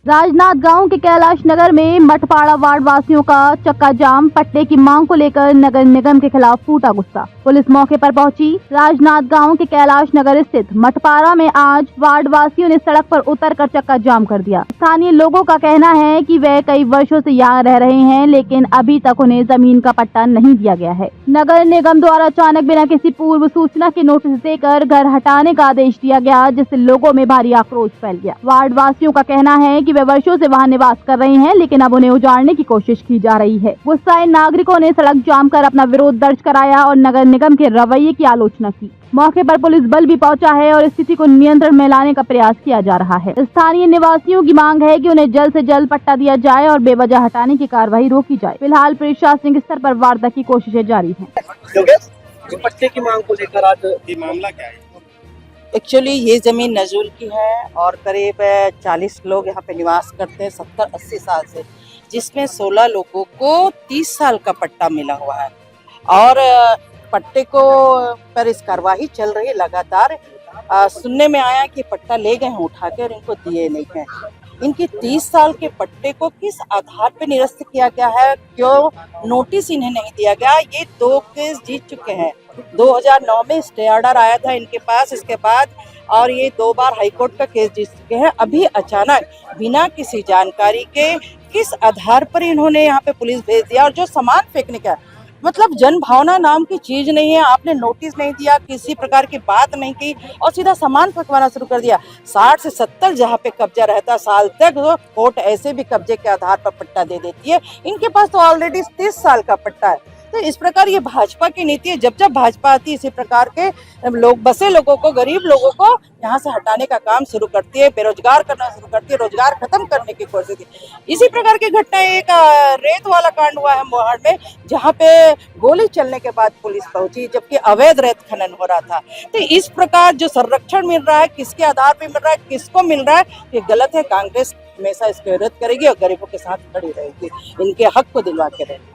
राजनाथ गांव के कैलाश नगर में मठपाड़ा वार्ड वासियों का चक्का जाम। पट्टे की मांग को लेकर नगर निगम के खिलाफ फूटा गुस्सा। पुलिस मौके पर पहुंची। राजनाथ गांव के कैलाश नगर स्थित मठपाड़ा में आज वार्ड वासियों ने सड़क पर उतरकर चक्का जाम कर दिया। स्थानीय लोगों का कहना है कि वे कई वर्षों से यहाँ रह रहे हैं, लेकिन अभी तक उन्हें जमीन का पट्टा नहीं दिया गया है। नगर निगम द्वारा अचानक बिना किसी पूर्व सूचना के नोटिस देकर घर हटाने का आदेश दिया गया, जिससे लोगों में भारी आक्रोश फैल गया। वार्ड वासियों का कहना है कि वे वर्षों से वहां निवास कर रहे हैं, लेकिन अब उन्हें उजाड़ने की कोशिश की जा रही है। गुस्साए नागरिकों ने सड़क जाम कर अपना विरोध दर्ज कराया और नगर निगम के रवैये की आलोचना की। मौके पर पुलिस बल भी पहुंचा है और स्थिति को नियंत्रण में लाने का प्रयास किया जा रहा है। स्थानीय निवासियों की मांग है कि उन्हें जल्द से जल्द पट्टा दिया जाए और बेवजह हटाने की कार्रवाई रोकी जाए। फिलहाल प्रशासनिक स्तर पर वार्ता की कोशिशें जारी हैं। पट्टे की मांग को लेकर आज ये मामला क्या है? एक्चुअली ये ज़मीन नजूल की है और करीब 40 लोग यहाँ पे निवास करते हैं 70-80 साल से, जिसमें 16 लोगों को 30 साल का पट्टा मिला हुआ है और पट्टे को पर इस कार्रवाई चल रही है लगातार। सुनने में आया कि पट्टा ले गए हैं उठा के और इनको दिए नहीं हैं। इनकी 30 साल के पट्टे को किस आधार पर निरस्त किया गया है, क्यों नोटिस इन्हें नहीं दिया गया? ये 2 केस जीत चुके हैं। 2009 में स्टे ऑर्डर आया था इनके पास, इसके बाद और ये 2 बार हाईकोर्ट का केस जीत चुके हैं। अभी अचानक बिना किसी जानकारी के किस आधार पर इन्होंने यहाँ पे पुलिस भेज दिया? और जो सामान फेंकने का मतलब जन भावना नाम की चीज नहीं है। आपने नोटिस नहीं दिया, किसी प्रकार की बात नहीं की और सीधा सामान फेंकवाना शुरू कर दिया। 60 से 70 जहाँ पे कब्जा रहता साल तक, तो कोर्ट ऐसे भी कब्जे के आधार पर पट्टा दे देती है। इनके पास तो ऑलरेडी 30 साल का पट्टा है। तो इस प्रकार ये भाजपा की नीति है। जब जब भाजपा आती है इसी प्रकार के लोग, बसे लोगों को, गरीब लोगों को यहाँ से हटाने का काम शुरू करती है, बेरोजगार करना शुरू करती है, रोजगार खत्म करने की कोशिश की। इसी प्रकार की घटना एक रेत वाला कांड हुआ है मोहाड़ में, जहाँ पे गोली चलने के बाद पुलिस पहुंची, जबकि अवैध रेत खनन हो रहा था। तो इस प्रकार जो संरक्षण मिल रहा है, किसके आधार पर मिल रहा है, किसको मिल रहा है, ये गलत है। कांग्रेस हमेशा इसके विरोध करेगी और गरीबों के साथ खड़ी रहेगी, इनके हक को दिलवा के रहेगी।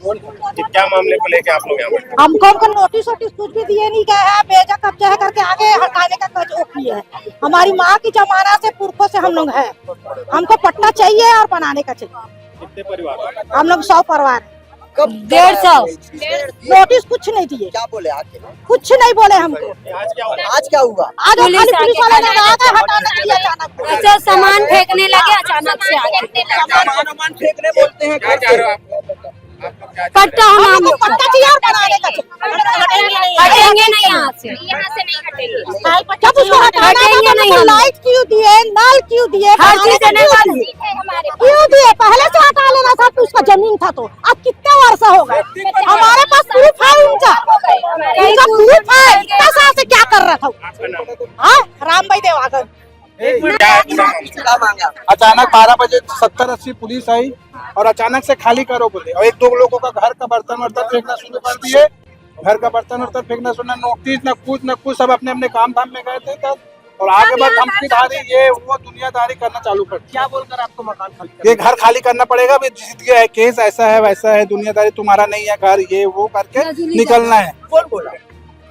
क्या मामले को लेके आप लोग यहाँ पर? हमको नोटिस वोटिस कुछ भी दिए नहीं गए हैं, बेजा कब्जा है करके आगे हटाने का कोशिश की है। हमारी माँ की जमाना से पुरखों से हम लोग हैं, हमको पट्टा चाहिए और बनाने का चाहिए। कितने परिवार? हम लोग 100 परिवार। 150 नोटिस कुछ नहीं दिए। क्या बोले आके? कुछ नहीं बोले हमको। आज क्या हुआ? आज पुलिस वाले ने आ गए हटाने के लिए अचानक। अच्छा, सामान फेंकने लगे अचानक से आगे। सामान फेंकने बोलते हैं। क्या चाह रहे हो आप? पट्टा हमको पट्टा चाहिए और बनाने का चाहिए। हटेंगे नहीं यहाँ से नहीं हटेंगे। जब उसको हटाना है तो लाइट क्यों दिए, नल क्यों दिए, क्यों दिए? पहले से हटा लेना था तो उसका जमीन था। तो अब कितने वर्ष हो गए? हमारे पास प्रूफ है, उनका प्रूफ है। इतना साल से क्या कर रहा था? हाँ, राम भाई देवागर। अचानक 12 बजे 70-80 पुलिस आई और अचानक से खाली करो बोले और 1-2 लोगों का घर का बर्तन वर्तन फेंकना शुरू कर दिए। घर का बर्तन वर्तन फेंकना सुना, नोटिस न कुछ सब अपने अपने काम धाम में गए थे तब। और आगे बाद धमकीधारी ये वो दुनियादारी करना चालू कर दिया। क्या बोलकर आपको मकान खाली? ये घर खाली करना पड़ेगा, जीत गया है केस, ऐसा है वैसा है, दुनियादारी तुम्हारा नहीं है घर, ये वो करके निकलना है। कौन बोला?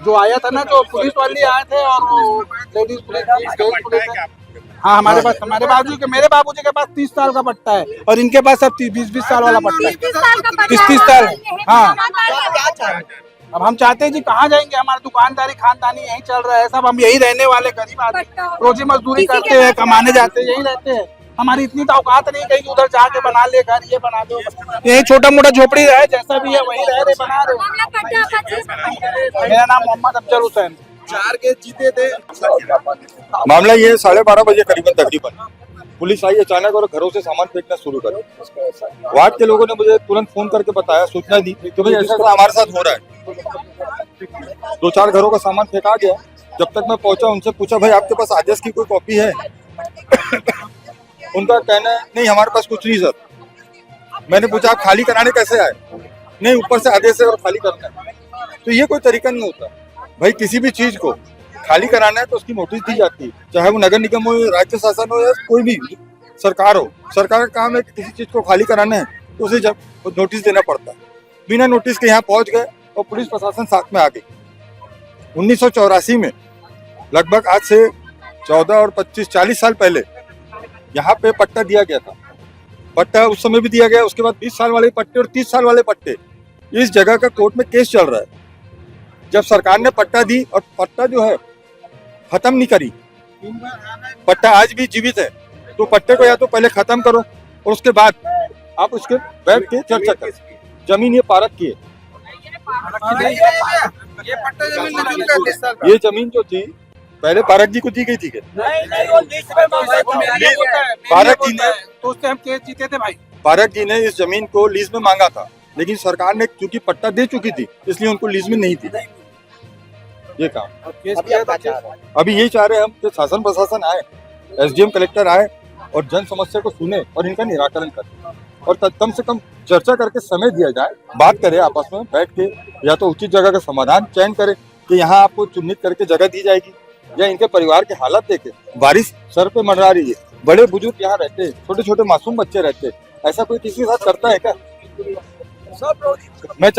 जो आया था ना, जो पुलिस वाले आए थे और लेडीज पुलिस। हाँ, हमारे पास, हमारे मेरे बाबूजी के पास 30 साल का पट्टा है और इनके पास सब 20-20 साल वाला पट्टा है। 30 साल। हाँ, अब हम चाहते हैं जी, कहाँ जाएंगे? हमारी दुकानदारी खानदानी यही चल रहा है सब। हम यही रहने वाले गरीब आदमी, रोजी मजदूरी करते हैं, कमाने जाते हैं, यही रहते हैं। हमारी इतनी तो औकात नहीं कहीं उधर जाके बना ले घर, ये बना दो। यही छोटा मोटा झोपड़ी रहे, जैसा भी है वही रह रहे, बना रहे। मेरा नाम मोहम्मद अफजल हुसैन। 4 केस जीते थे। मामला ये 12:30 बजे तकरीबन पुलिस आई अचानक और घरों से सामान फेंकना शुरू कर। वार्ड के लोगों ने मुझे तुरंत फोन करके बताया, सूचना दी कि भाई ऐसा हमारे साथ हो रहा है। 2-4 घरों का सामान फेंका गया। जब तक मैं पहुंचा, उनसे पूछा, भाई आपके पास आदेश की कोई कॉपी है? उनका कहना है, नहीं हमारे पास कुछ नहीं सर। मैंने पूछा, आप खाली कराने कैसे आए? नहीं, ऊपर से आदेश है और खाली करना है। तो ये कोई तरीका नहीं होता भाई। किसी भी चीज को खाली कराना है तो उसकी नोटिस दी जाती है, चाहे वो नगर निगम हो, राज्य शासन हो या कोई भी सरकार हो। सरकार का काम है कि किसी चीज को खाली कराना है तो उसे जब नोटिस देना पड़ता है। बिना नोटिस के यहाँ पहुंच गए और पुलिस प्रशासन साथ में आ गई। 1984 में लगभग आज से 14 और 25-40 साल पहले यहाँ पे पट्टा दिया गया था, पट्टा उस समय भी दिया गया, उसके बाद 20 साल वाले पट्टे और 30 साल वाले पट्टे, इस जगह का कोर्ट में केस चल रहा है। जब सरकार ने पट्टा दी और पट्टा जो है खत्म नहीं करी, पट्टा आज भी जीवित है, तो पट्टे को या तो पहले खत्म करो और उसके बाद आप उसके बैठ के चर्चा करो। जमीन ये पारक की है, ये पट्टा जमीन नजूल का 30 साल का। ये जमीन जो थी पहले पारक जी को दी गई थी क्या? पारक जी ने तो उससे हम केस जीते थे भाई। पारक जी ने इस जमीन को लीज में मांगा था, लेकिन सरकार ने क्योंकि पट्टा दे चुकी थी इसलिए उनको लीज में नहीं दी। ये काम अभी यही चाह रहे हैं हम कि शासन प्रशासन आए, एसडीएम कलेक्टर आए और जन समस्या को सुने और इनका निराकरण करे, और कम से कम चर्चा करके समय दिया जाए, बात करें आपस में बैठ के, या तो उचित जगह का समाधान चयन करें कि यहाँ आपको चिन्हित करके जगह दी जाएगी, या इनके परिवार के हालात देखे, बारिश सर पे मंडरा रही है, बड़े बुजुर्ग यहाँ रहते हैं, छोटे छोटे मासूम बच्चे रहते हैं, ऐसा कोई किसी के साथ करता है क्या? मैं